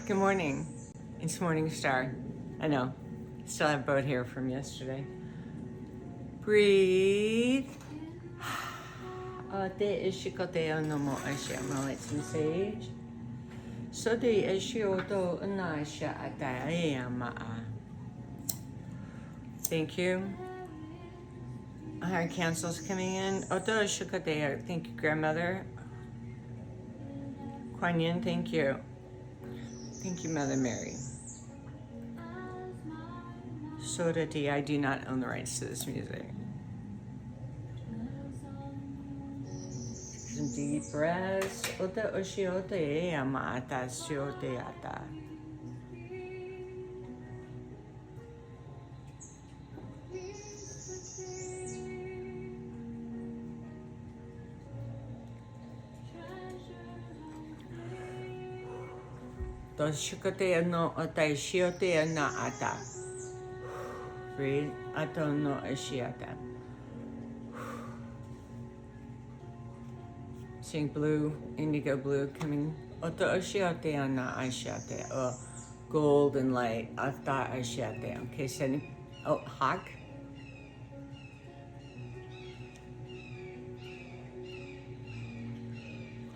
Good morning. It's Morning Star. I know. Still have boat hair from yesterday. Breathe. Te ishikote anomo asha malets and sage. So de ishioto anasha atayamaa. Thank you. Higher cancels coming in. Oto ishikote. Thank you, grandmother. Kuan Yin, thank you. Thank you, Mother Mary. Soda D, I do not own the rights to this music. Some deep breaths. Ota oshiote e amata shiote ata. Toshikote no ota shiote na ata. Breathe. Ato no ashiata. Seeing blue, indigo blue coming. Oto ashiate ana ashiate. Oh, gold and light. Ata ashiate. Okay, sending. Oh, hawk.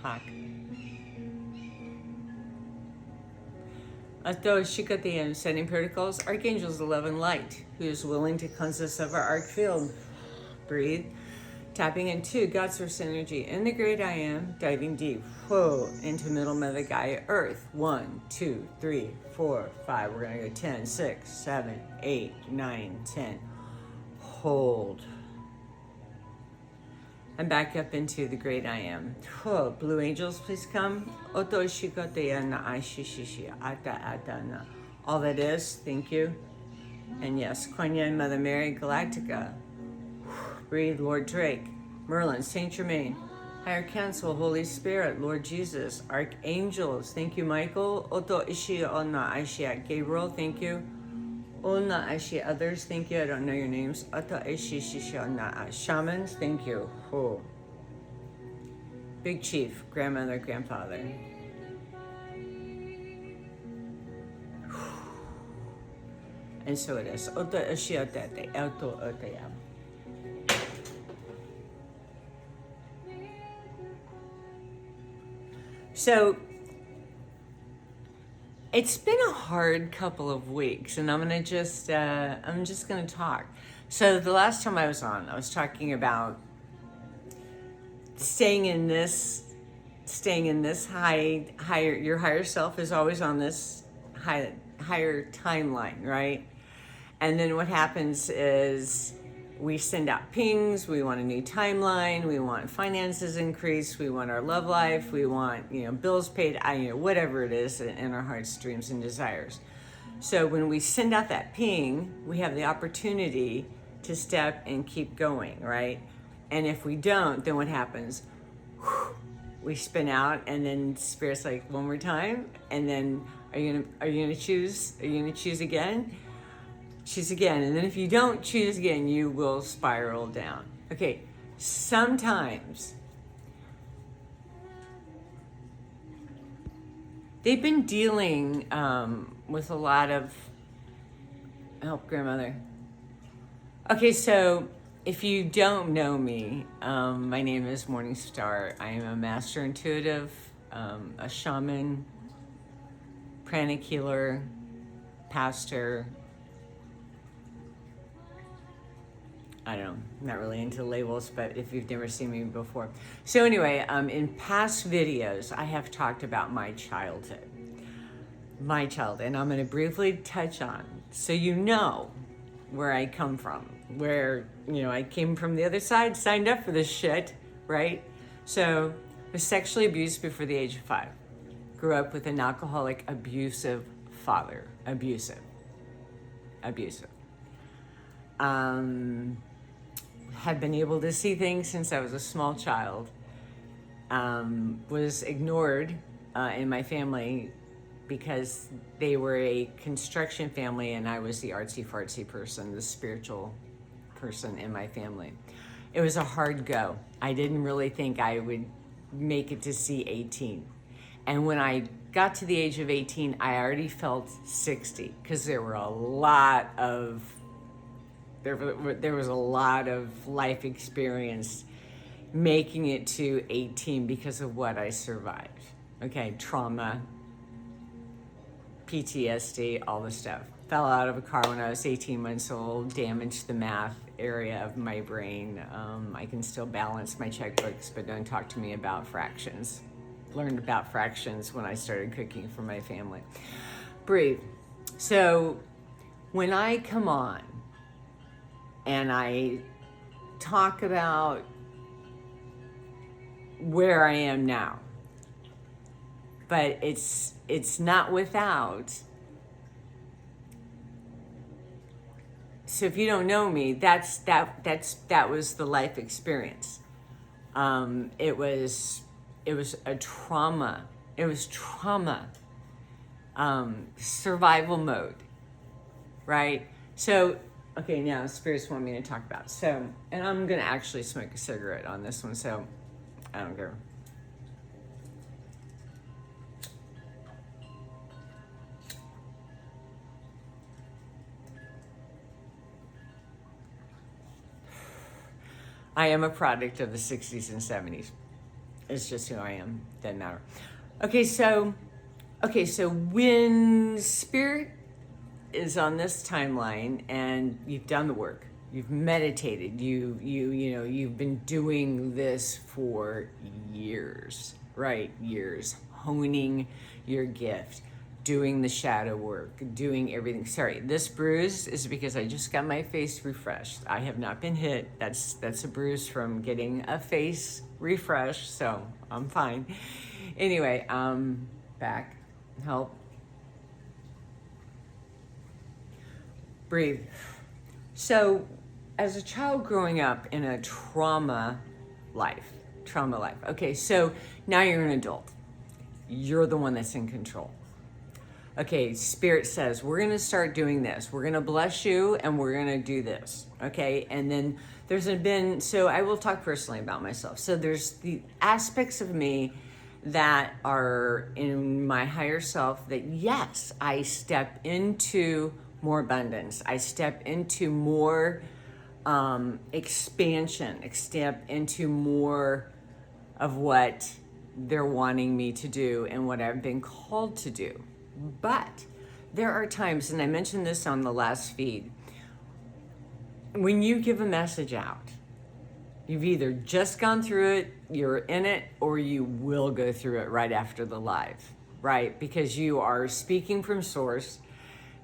Hawk. Ato shikate, sending particles. Archangels, love and light, who is willing to cleanse us of our arc field. Breathe. Tapping into God's source energy in the great I am, diving deep, whoa, into middle mother Gaia Earth. 1, 2, 3, 4, 5. We're gonna go 10, 6, 7, 8, 9, 10. Hold. And back up into the great I am. Whoa, blue angels, please come. Oto shikote na aishishishi ata ata na. All that is, thank you. And yes, Kuan Yin, Mother Mary, Galactica. Breathe, Lord Drake, Merlin, Saint Germain, Higher Council, Holy Spirit, Lord Jesus, Archangels, thank you, Michael. Oto Ishi Ona Aishia, Gabriel, thank you. Ona Aishi, others, thank you. I don't know your names. Oto Ishi Shishona, shamans, thank you. Oh. Big Chief, grandmother, grandfather. And so it is. Oto Ishi Otete, Auto Oteam. So it's been a hard couple of weeks, and I'm just gonna talk. So the last time I was on, I was talking about staying in this higher. Your higher self is always on this higher timeline, right? And then what happens is we send out pings, we want a new timeline, we want finances increased, we want our love life, we want, bills paid, whatever it is in our hearts, dreams, and desires. So when we send out that ping, we have the opportunity to step and keep going, right? And if we don't, then what happens? We spin out, and then Spirit's like, one more time, and then are you gonna choose? Are you gonna choose again? Choose again, and then if you don't choose again, you will spiral down. Okay, sometimes they've been dealing with a lot of help, grandmother. Okay, so if you don't know me, my name is Morning Star. I am a master intuitive, a shaman, pranic healer, pastor. I don't know, I'm not really into labels, but if you've never seen me before. So anyway, in past videos, I have talked about my childhood. And I'm gonna briefly touch on, so you know where I come from, where, I came from the other side, signed up for this shit, right? So, was sexually abused before the age of 5. Grew up with an alcoholic, abusive father. Abusive. Had been able to see things since I was a small child. Was ignored in my family because they were a construction family and I was the artsy-fartsy person, the spiritual person in my family. It was a hard go. I didn't really think I would make it to see 18. And when I got to the age of 18, I already felt 60 because there was a lot of life experience making it to 18 because of what I survived. Okay, trauma, PTSD, all the stuff. Fell out of a car when I was 18 months old, damaged the math area of my brain. I can still balance my checkbooks, but don't talk to me about fractions. Learned about fractions when I started cooking for my family. Breathe. So when I come on and I talk about where I am now, but it's not without. So if you don't know me, that was the life experience. It was a trauma. It was trauma. Survival mode, right? So, okay, now spirits want me to talk about. So, and I'm gonna actually smoke a cigarette on this one, so I don't care. I am a product of the 60s and 70s. It's just who I am. Doesn't matter. Okay, so when spirit is on this timeline and you've done the work, you've meditated, you've been doing this for years, right? Years, honing your gift, doing the shadow work, doing everything. Sorry, this bruise is because I just got my face refreshed. I have not been hit. That's a bruise from getting a face refresh, so I'm fine. Anyway, back, help. Breathe. So, as a child growing up in a trauma life. Okay, so now you're an adult. You're the one that's in control. Okay, Spirit says, we're going to start doing this. We're going to bless you and we're going to do this. Okay, and then so I will talk personally about myself. So there's the aspects of me that are in my higher self that, yes, I step into more abundance. I step into more expansion. I step into more of what they're wanting me to do and what I've been called to do. But there are times, and I mentioned this on the last feed, when you give a message out, you've either just gone through it, you're in it, or you will go through it right after the live, right? Because you are speaking from source,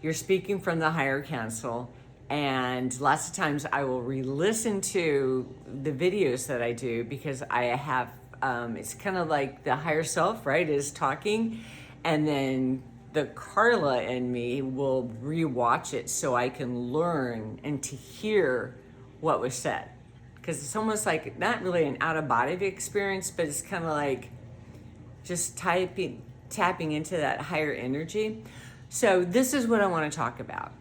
you're speaking from the higher council, and lots of times I will re-listen to the videos that I do because I have, it's kind of like the higher self, right, is talking, and then the Carla in me will rewatch it so I can learn and to hear what was said. Because it's almost like not really an out-of-body experience, but it's kind of like just tapping into that higher energy. So this is what I want to talk about.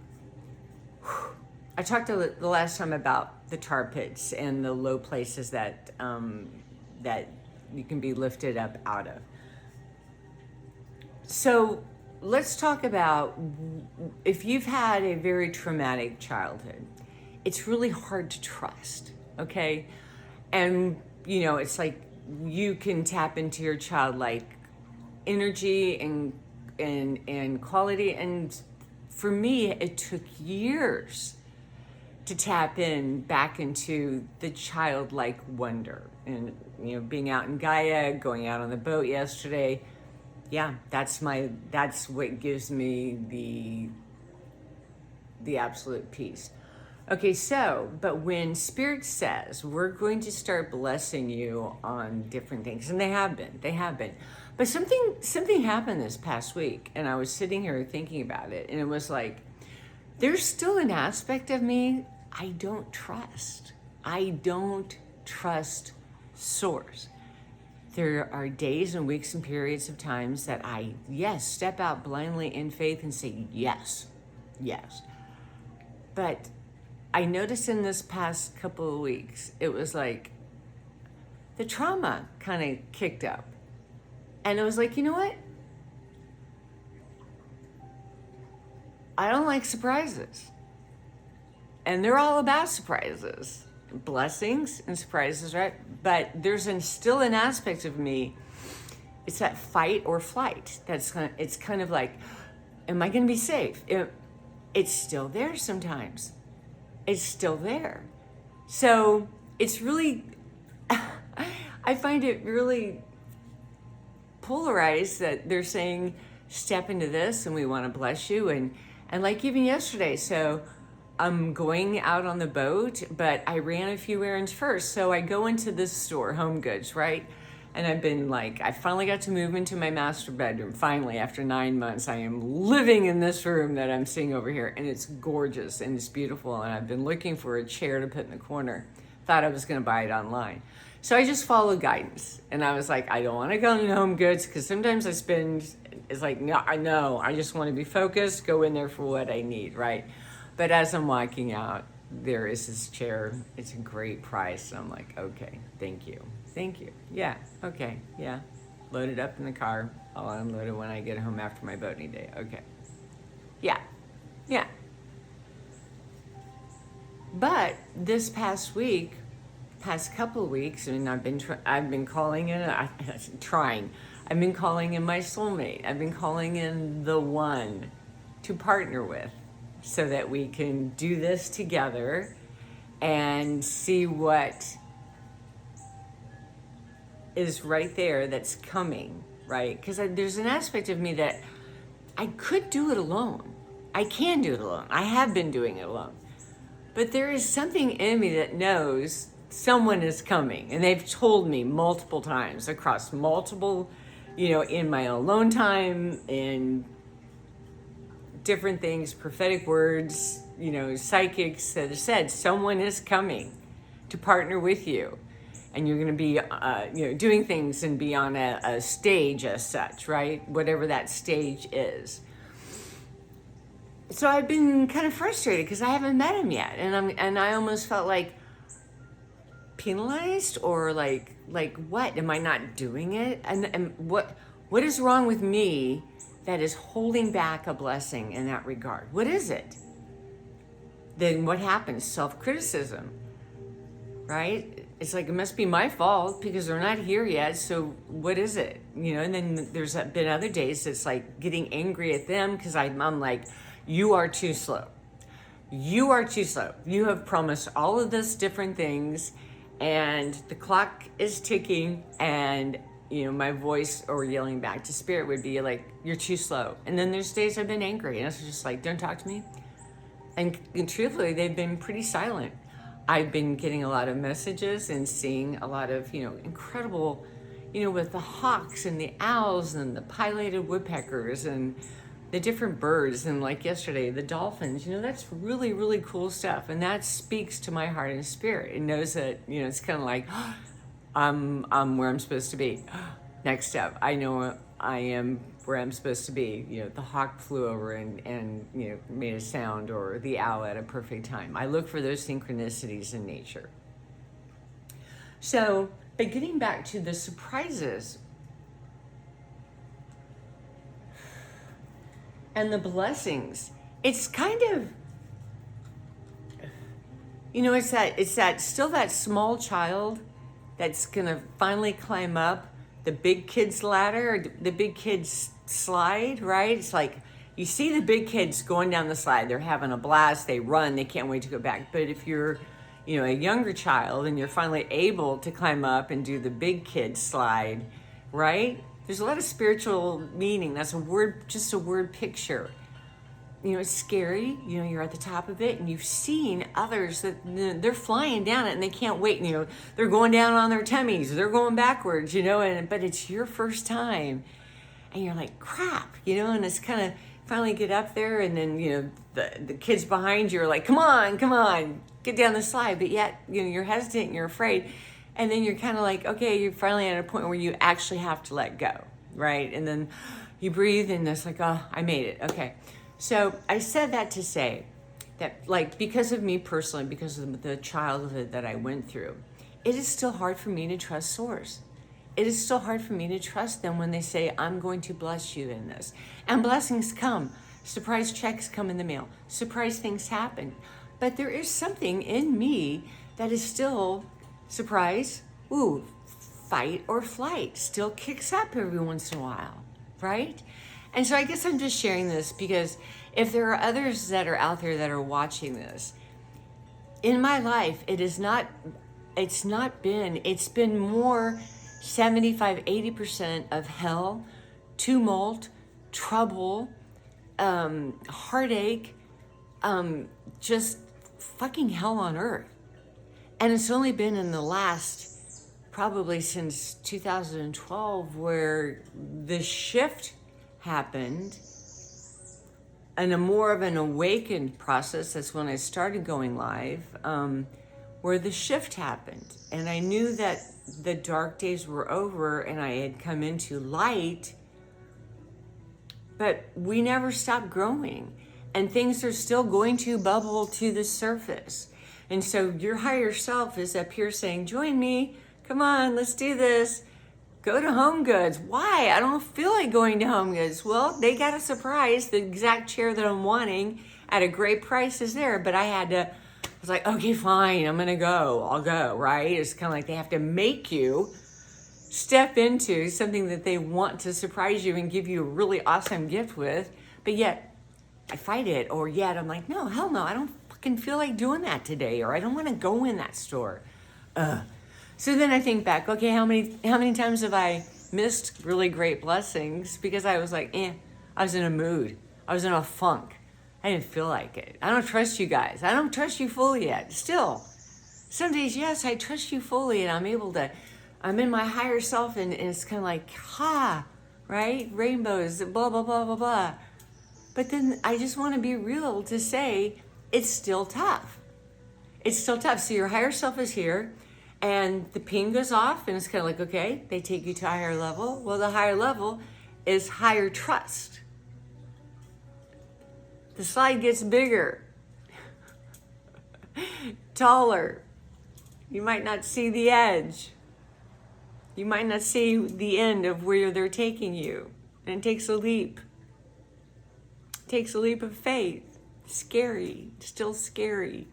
I talked the last time about the tar pits and the low places that that you can be lifted up out of. So let's talk about if you've had a very traumatic childhood, it's really hard to trust, okay? And, you know, it's like you can tap into your childlike energy and quality. And for me, it took years to tap in back into the childlike wonder. And, you know, being out in Gaia, going out on the boat yesterday, yeah, that's what gives me the absolute peace. Okay, so, but when Spirit says, we're going to start blessing you on different things, and they have been, but something happened this past week, and I was sitting here thinking about it, and it was like, there's still an aspect of me I don't trust. I don't trust Source. There are days and weeks and periods of times that I, yes, step out blindly in faith and say, yes. But I noticed in this past couple of weeks, it was like the trauma kind of kicked up. And I was like, you know what? I don't like surprises. And they're all about surprises, blessings and surprises, right? But there's still an aspect of me, it's that fight or flight. It's kind of like, am I going to be safe? It's still there sometimes. It's still there. So it's really, I find it really polarized that they're saying, step into this and we want to bless you. And like even yesterday, so I'm going out on the boat, but I ran a few errands first. So I go into this store, Home Goods, right? And I've been like, I finally got to move into my master bedroom. Finally, after 9 months, I am living in this room that I'm seeing over here. And it's gorgeous and it's beautiful. And I've been looking for a chair to put in the corner. Thought I was going to buy it online. So I just followed guidance. And I was like, I don't want to go into Home Goods because sometimes it's like, no, I just want to be focused, go in there for what I need, right? But as I'm walking out, there is this chair. It's a great price. I'm like, okay, thank you. Yeah, okay, yeah. Load it up in the car. I'll unload it when I get home after my boating day. Okay. Yeah. But this past couple of weeks, and I've been calling in, I've been calling in my soulmate. I've been calling in the one to partner with so that we can do this together and see what is right there that's coming, right? Because there's an aspect of me that I could do it alone. I can do it alone. I have been doing it alone. But there is something in me that knows someone is coming. And they've told me multiple times across multiple, in my alone time, in different things, prophetic words, psychics that have said someone is coming to partner with you. And you're going to be, doing things and be on a stage as such, right? Whatever that stage is. So I've been kind of frustrated because I haven't met him yet, and I almost felt like penalized or like what? Am I not doing it? And what is wrong with me that is holding back a blessing in that regard? What is it? Then what happens? Self-criticism, right? It's like, it must be my fault because they're not here yet. So what is it? And then there's been other days it's like getting angry at them because I'm like, you are too slow. You are too slow. You have promised all of this different things and the clock is ticking, and my voice or yelling back to spirit would be like, you're too slow. And then there's days I've been angry and it's just like, don't talk to me. And truthfully, they've been pretty silent. I've been getting a lot of messages and seeing a lot of, incredible, with the hawks and the owls and the pileated woodpeckers and the different birds. And like yesterday, the dolphins, that's really, really cool stuff. And that speaks to my heart and spirit. It knows that, it's kind of like, I'm where I'm supposed to be. Next step, I know I am where I'm supposed to be. The hawk flew over and made a sound, or the owl at a perfect time. I look for those synchronicities in nature. So, but getting back to the surprises and the blessings, it's kind of, it's that still that small child that's gonna finally climb up the big kids ladder, the big kids slide, right? It's like you see the big kids going down the slide, they're having a blast, they run, they can't wait to go back. But if you're a younger child and you're finally able to climb up and do the big kid slide, right? There's a lot of spiritual meaning. That's just a word picture. It's scary. You're at the top of it and you've seen others that they're flying down it and they can't wait. They're going down on their tummies. They're going backwards, but it's your first time. And you're like, crap, and it's kind of finally get up there. And then, the kids behind you are like, come on, get down the slide. But yet, you're hesitant and you're afraid. And then you're kind of like, okay, you're finally at a point where you actually have to let go, right? And then you breathe and it's like, oh, I made it. Okay. So I said that to say that, because of me personally, because of the childhood that I went through, it is still hard for me to trust Source. it is still hard for me to trust them when they say, I'm going to bless you in this. And blessings come. Surprise checks come in the mail. Surprise things happen. But there is something in me that is still surprise, fight or flight, still kicks up every once in a while, right? And so I guess I'm just sharing this because if there are others that are out there that are watching this, in my life, it's been more 75-80% of hell, tumult, trouble, heartache, just fucking hell on earth. And it's only been in the last, probably since 2012, where the shift happened and a more of an awakened process. That's when I started going live, where the shift happened. And I knew that the dark days were over and I had come into light, but we never stopped growing and things are still going to bubble to the surface. And so your higher self is up here saying, join me, come on, let's do this. Go to Home Goods. Why? I don't feel like going to Home Goods. Well, they got a surprise. The exact chair that I'm wanting at a great price is there, but I was like, okay, fine, I'm gonna go. I'll go, right? It's kind of like they have to make you step into something that they want to surprise you and give you a really awesome gift with, but yet I fight it, or yet I'm like, no, hell no, I don't fucking feel like doing that today, or I don't want to go in that store. So then I think back, okay, how many times have I missed really great blessings because I was like, I was in a mood. I was in a funk. I didn't feel like it. I don't trust you guys. I don't trust you fully yet. Still, some days, yes, I trust you fully and I'm in my higher self and it's kind of like, right? Rainbows, blah, blah, blah, blah, blah. But then I just want to be real to say it's still tough. It's still tough. So your higher self is here and the ping goes off and it's kind of like, okay, they take you to a higher level. Well, the higher level is higher trust. The slide gets bigger, taller. You might not see the edge. You might not see the end of where they're taking you. And it takes a leap. It takes a leap of faith. Scary, still scary.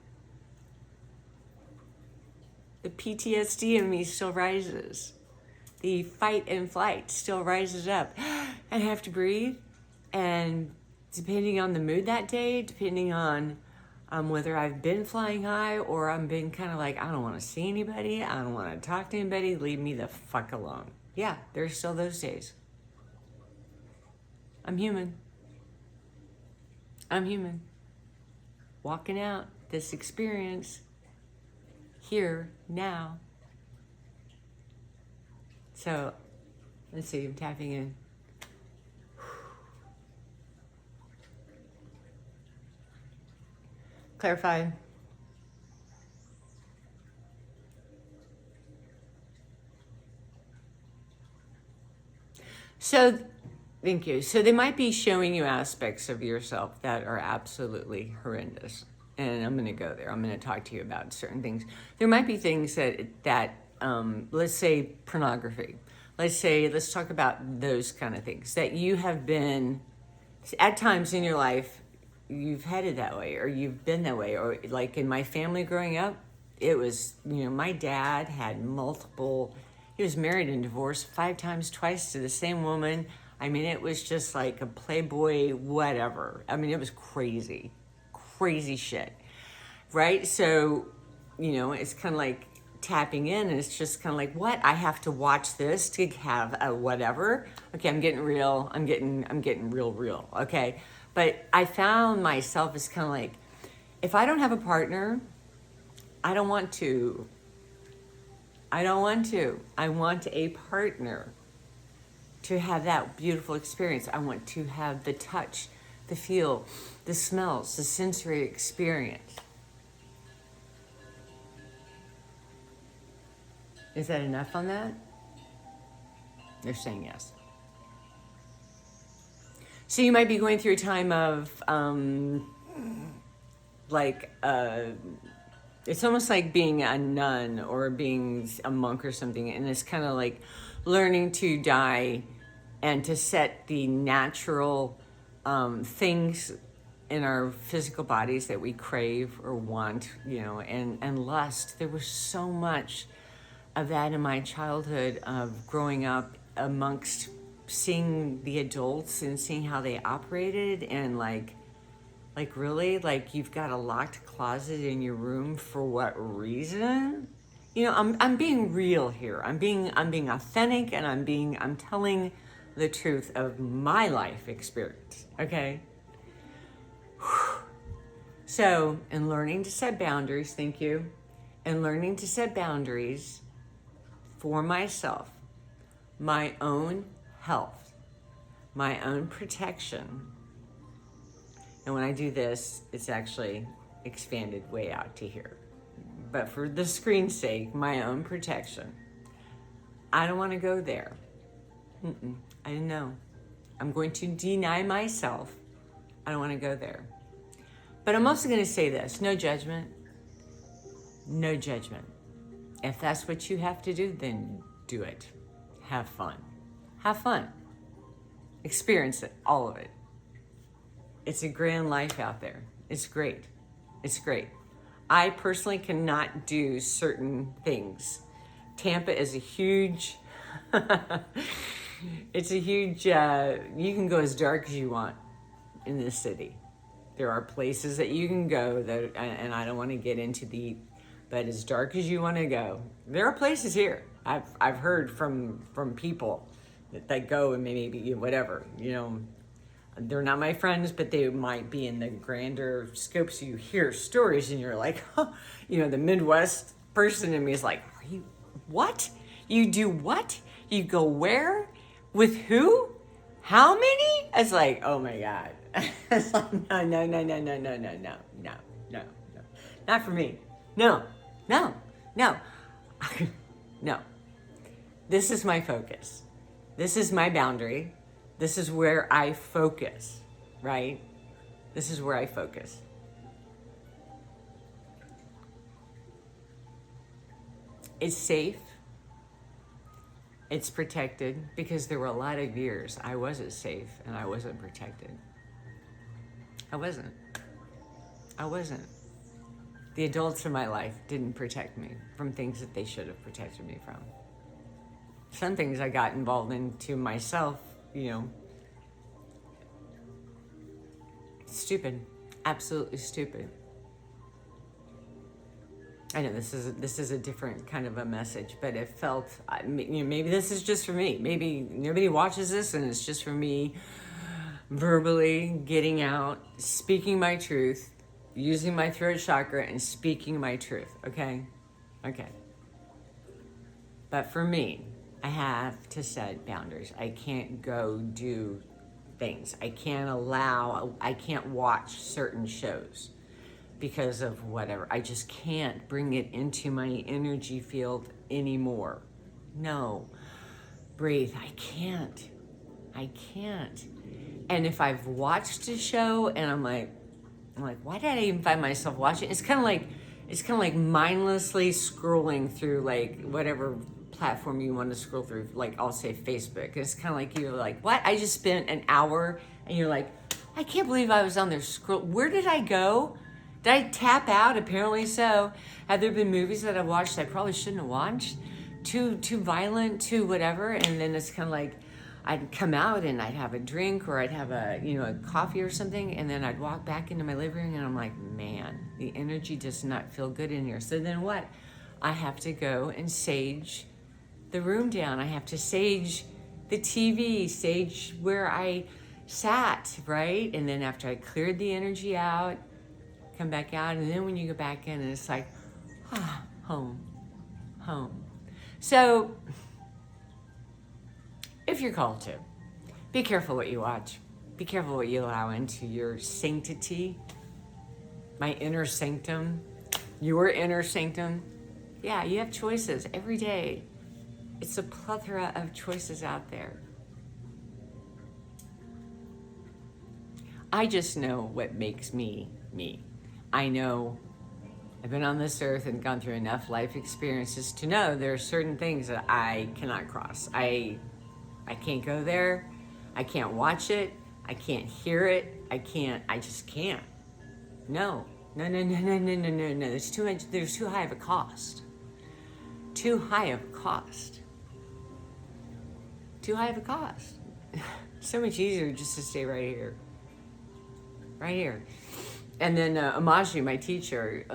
The PTSD in me still rises. The fight and flight still rises up. And I have to breathe. And depending on the mood that day, depending on whether I've been flying high or I'm being kind of like, I don't want to see anybody. I don't want to talk to anybody. Leave me the fuck alone. Yeah, there's still those days. I'm human. I'm human. Walking out this experience here, now. So, let's see, I'm tapping in. Clarify. So, thank you. So they might be showing you aspects of yourself that are absolutely horrendous. And I'm going to go there. I'm going to talk to you about certain things. There might be things that let's say pornography. Let's talk about those kind of things that you have been, at times in your life, you've headed that way or you've been that way. Or like in my family growing up, it was, my dad had he was married and divorced 5 times, twice to the same woman. I mean, it was just like a playboy, whatever. I mean, it was crazy shit, right? So, it's kind of like tapping in and it's just kind of like, what? I have to watch this to have a whatever. Okay, I'm getting real. I'm getting real, okay? But I found myself as kind of like, if I don't have a partner, I don't want to. I want a partner to have that beautiful experience. I want to have the touch, the feel, the smells, the sensory experience. Is that enough on that? They're saying yes. So you might be going through a time of it's almost like being a nun or being a monk or something, and it's kind of like, learning to die and to set the natural things in our physical bodies that we crave or want, and lust. There was so much of that in my childhood of growing up amongst seeing the adults and seeing how they operated, and like really, like, you've got a locked closet in your room for what reason? I'm being real here. I'm being authentic, and I'm telling the truth of my life experience. Okay. So, in learning to set boundaries, thank you, and learning to set boundaries for myself, my own health, my own protection. And when I do this, it's actually expanded way out to here. But for the screen's sake, my own protection, I don't want to go there. I don't know. I'm going to deny myself. I don't want to go there. But I'm also going to say this: no judgment. No judgment. If that's what you have to do, then do it. Have fun. Have fun. Experience it, all of it. It's a grand life out there. It's great. It's great. I personally cannot do certain things. Tampa is a huge, it's a huge, you can go as dark as you want in this city. There are places that you can go that, and I don't want to get into but as dark as you want to go, there are places here. I've heard from people that go, and maybe whatever, they're not my friends, but they might be in the grander scope. So you hear stories and you're like, huh. The Midwest person in me is like, are you, what? You do what? You go where? With who? How many? It's like, oh my God. It's like, no. Not for me. No. No. This is my focus. This is my boundary. This is where I focus, right? This is where I focus. It's safe. It's protected, because there were a lot of years I wasn't safe and I wasn't protected. I wasn't. The adults in my life didn't protect me from things that they should have protected me from. Some things I got involved into myself, stupid, absolutely stupid. I know this is a different kind of a message, but it felt, maybe this is just for me. Maybe nobody watches this and it's just for me verbally getting out, speaking my truth, using my throat chakra and speaking my truth, okay? But for me, I have to set boundaries. I can't go do things. I can't watch certain shows because of whatever. I just can't bring it into my energy field anymore. No. Breathe. I can't. And if I've watched a show and I'm like, why did I even find myself watching? It's kind of like mindlessly scrolling through like whatever platform you want to scroll through, like I'll say Facebook. It's kind of like you're like, what? I just spent an hour, and you're like, I can't believe I was on there where did I go? Did I tap out? Apparently so. Have there been movies that I watched I probably shouldn't have watched? Too violent, too whatever, and then it's kind of like I'd come out and I'd have a drink or I'd have a coffee or something, and then I'd walk back into my living room and I'm like, man, the energy does not feel good in here. So then what? I have to go and sage the room down. I have to sage the TV, sage where I sat, right? And then after I cleared the energy out, come back out, and then when you go back in, and it's like, home. So if you're called to, be careful what you watch. Be careful what you allow into your sanctity, my inner sanctum, your inner sanctum. Yeah, you have choices every day. It's a plethora of choices out there. I just know what makes me me. I know I've been on this earth and gone through enough life experiences to know there are certain things that I cannot cross. I can't go there. I can't watch it. I can't hear it. I just can't. No. No. There's too much, there's too high of a cost. Too high of a cost. Too high of a cost. So much easier just to stay right here. Right here. And then Amaji, my teacher,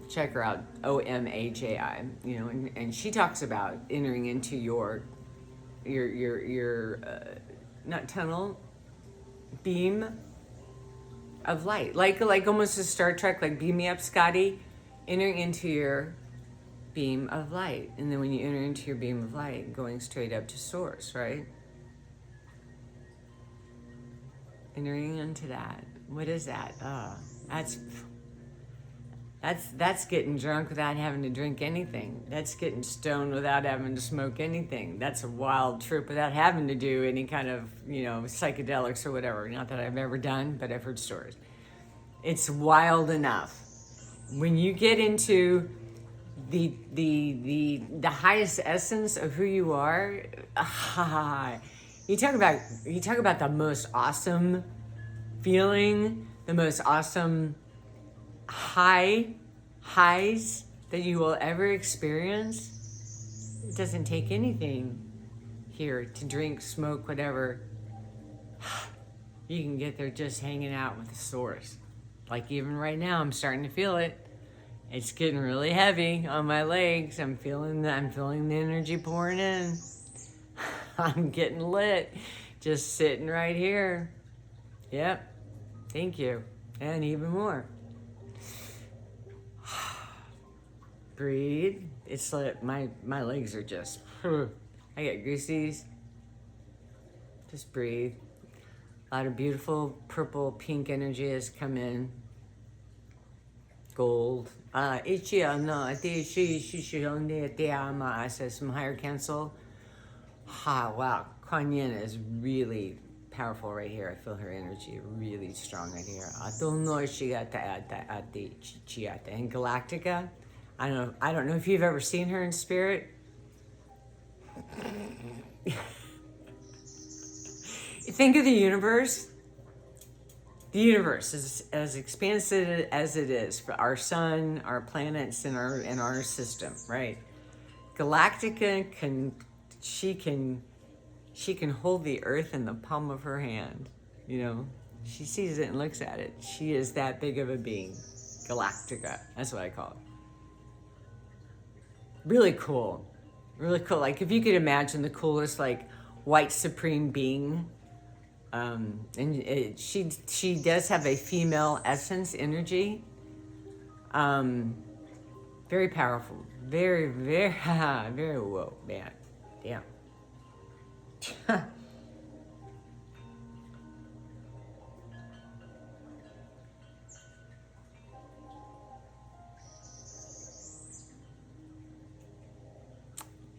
check her out, Omaji, and she talks about entering into your not tunnel, beam of light, like almost a Star Trek, like beam me up, Scotty, entering into your beam of light. And then when you enter into your beam of light, going straight up to source, right? Entering into that. What is that? That's getting drunk without having to drink anything. That's getting stoned without having to smoke anything. That's a wild trip without having to do any kind of, psychedelics or whatever. Not that I've ever done, but I've heard stories. It's wild enough. When you get into the highest essence of who you are, you talk about the most awesome feeling, the most awesome highs that you will ever experience. It doesn't take anything here to drink, smoke, whatever. You can get there just hanging out with the source. Like even right now, I'm starting to feel it. It's getting really heavy on my legs. I'm feeling the energy pouring in. I'm getting lit, just sitting right here. Yep. Thank you. And even more. Breathe. It's like my legs are just, I get goosies. Just breathe. A lot of beautiful purple, pink energy has come in. Gold. Says some higher cancel. Wow. Kuan Yin is really powerful right here. I feel her energy really strong right here. And Galactica. I don't know if you've ever seen her in spirit. Think of the universe. The universe is as expansive as it is for our sun, our planets, and our system, right? Galactica can hold the earth in the palm of her hand. She sees it and looks at it. She is that big of a being. Galactica. That's what I call it. Really cool. Really cool. Like if you could imagine the coolest white supreme being. She does have a female essence energy. Very powerful. Very, very, very whoa, man. Damn.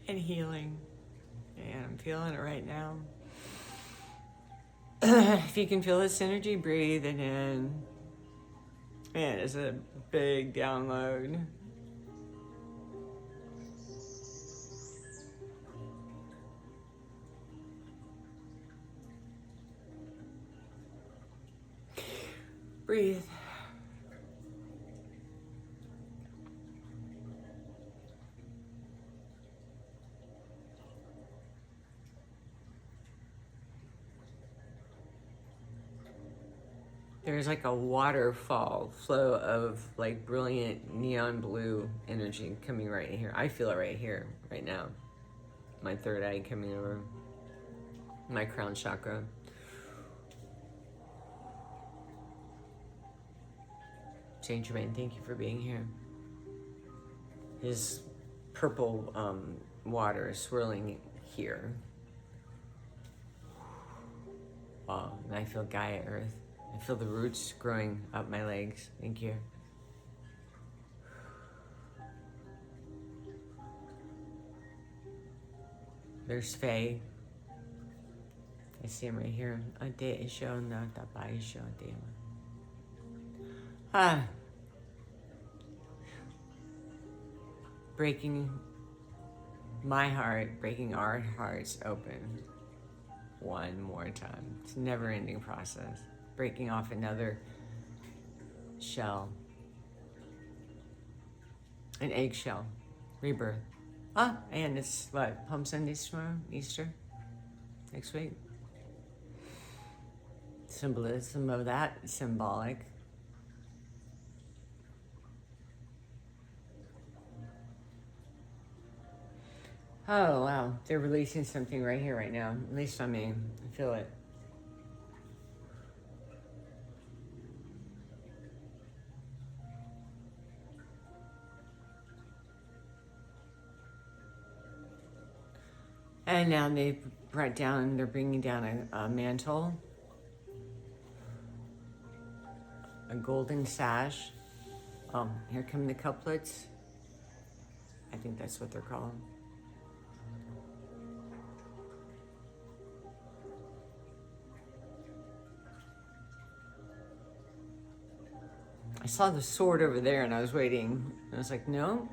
And healing. And I'm feeling it right now. If you can feel this energy, breathe it in. Man, it's a big download. Breathe. There's like a waterfall flow of brilliant neon blue energy coming right here. I feel it right here, right now. My third eye coming over. My crown chakra. Saint Germain, thank you for being here. His purple water is swirling here. Wow, and I feel Gaia Earth. I feel the roots growing up my legs. Thank you. There's Faye. I see him right here. breaking my heart, breaking our hearts open one more time. It's a never-ending process. Breaking off another shell. An eggshell. Rebirth. And it's what? Palm Sunday tomorrow? Easter? Next week? Symbolism of that. Symbolic. Oh, wow. They're releasing something right here, right now. At least on me. I feel it. And now they're bringing down a mantle. A golden sash. Oh, here come the couplets. I think that's what they're called. I saw the sword over there and I was waiting. I was like, no.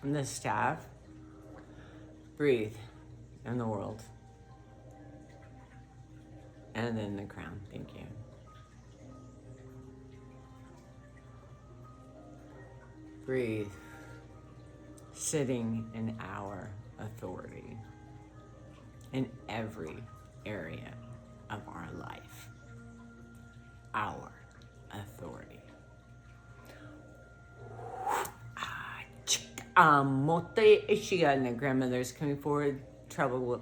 And the staff. Breathe in the world. And then the crown. Thank you. Breathe. Sitting in our authority in every area of our life. Our authority. Mote Ishiga and the grandmother's coming forward. Tribal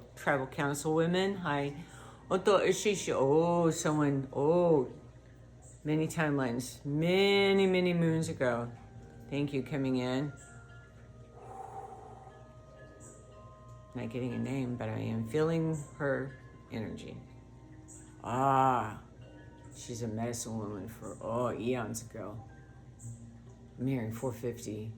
council women. Hi. Oto Ishishi. Oh, someone. Oh, many timelines. Many moons ago. Thank you, coming in. Not getting a name, but I am feeling her energy. She's a medicine woman for, eons ago. Marrying 450.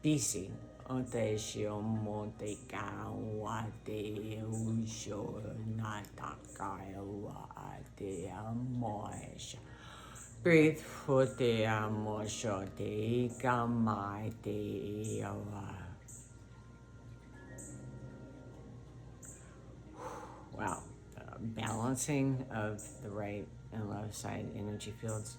BC. Ote shio mote kawa te usho nataka wa te amoesha. Breathe for te amosho te kamai te awa. Wow. Balancing of the right and left side energy fields.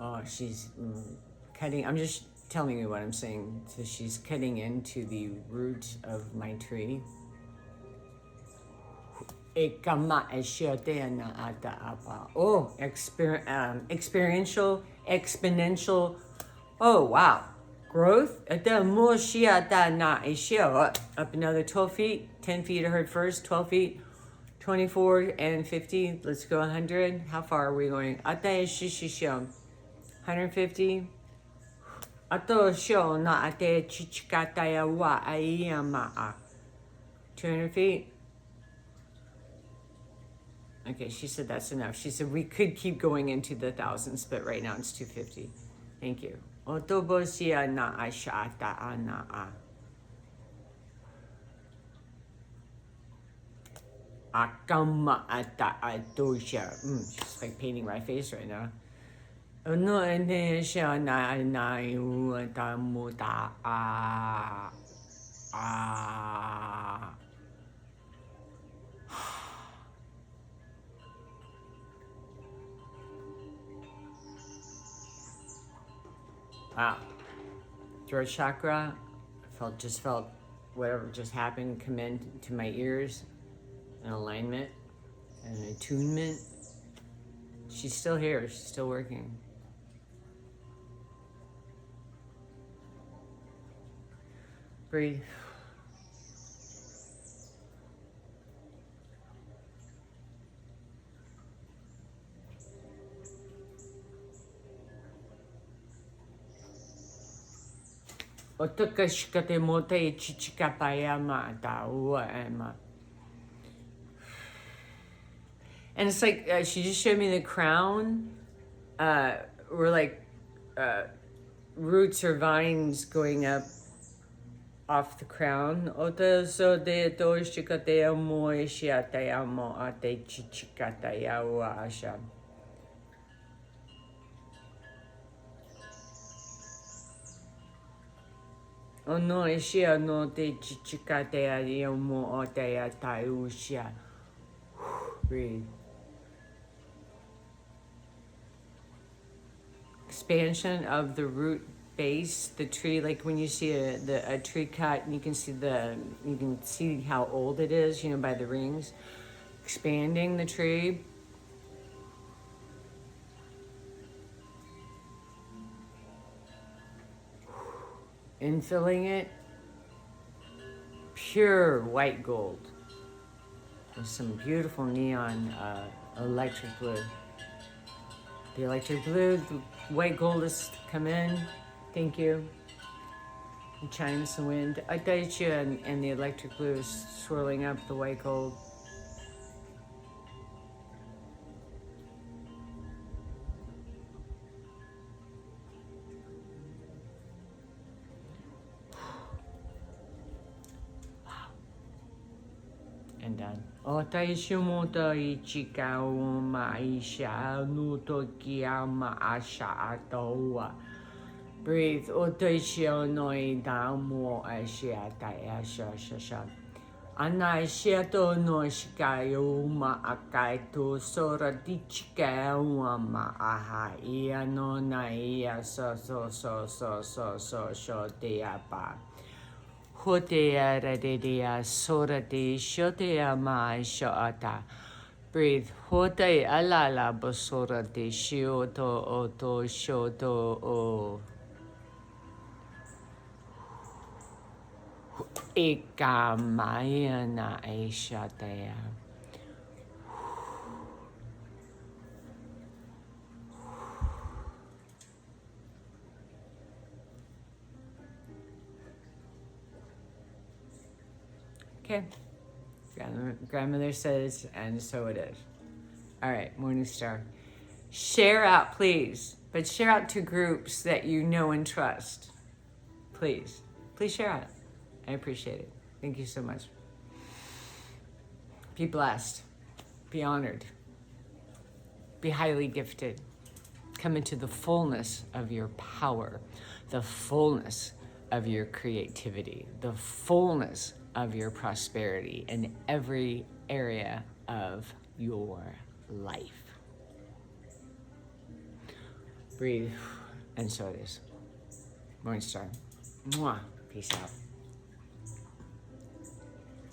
Oh, she's cutting. I'm just telling you what I'm saying. So she's cutting into the root of my tree. Oh, experiential, exponential. Oh, wow. Growth. Up another 12 feet. 10 feet I heard first. 12 feet. 24 and 50. Let's go 100. How far are we going? 150. Ato show na ate chichikata ya wa aiyama. 200 feet. Okay, she said that's enough. She said we could keep going into the thousands, but right now it's 250. Thank you. Otobosia na ashata ana a. Akama ata atosha. She's like painting my face right now. No, ene sha na na u ta muta a. Wow. Throat chakra, just felt whatever just happened come into my ears, an alignment, an attunement. She's still here, she's still working. Breathe. And it's like she just showed me the crown. We're like roots or vines going up off the crown. Ota so de to shikatea mo shiatea mo ate chichikatea wa asha. Ono ishia no te chichikatea mo otea taiushia. Breathe. Expansion of the root base, the tree, like when you see a tree cut, you can see how old it is, by the rings. Expanding the tree. Infilling it. Pure white gold. With some beautiful neon electric blue. The electric blue, the white gold has come in. Thank you. The chimes, the wind. Ataicha and the electric blue is swirling up the white gold. And done. O taishimota ichika o maisha nuto kiyama asha atoa. Breathe. O taishio noi damo ashia taisha shasha. Anashiato no shikayo ma akaito sora dichika ma aha ia no na ia so shotea pa. Hotea radea sora de shotea ma shota. Breathe. Hote alala bosora de shioto oto shoto o. Ika maya na aishatea. Okay. Grandmother says, and so it is. All right, Morning Star. Share out, please. But share out to groups that you know and trust. Please. Please share out. I appreciate it. Thank you so much. Be blessed. Be honored. Be highly gifted. Come into the fullness of your power, the fullness of your creativity, the fullness of your prosperity in every area of your life. Breathe, and so it is. Morning Star. Mwah. Peace out.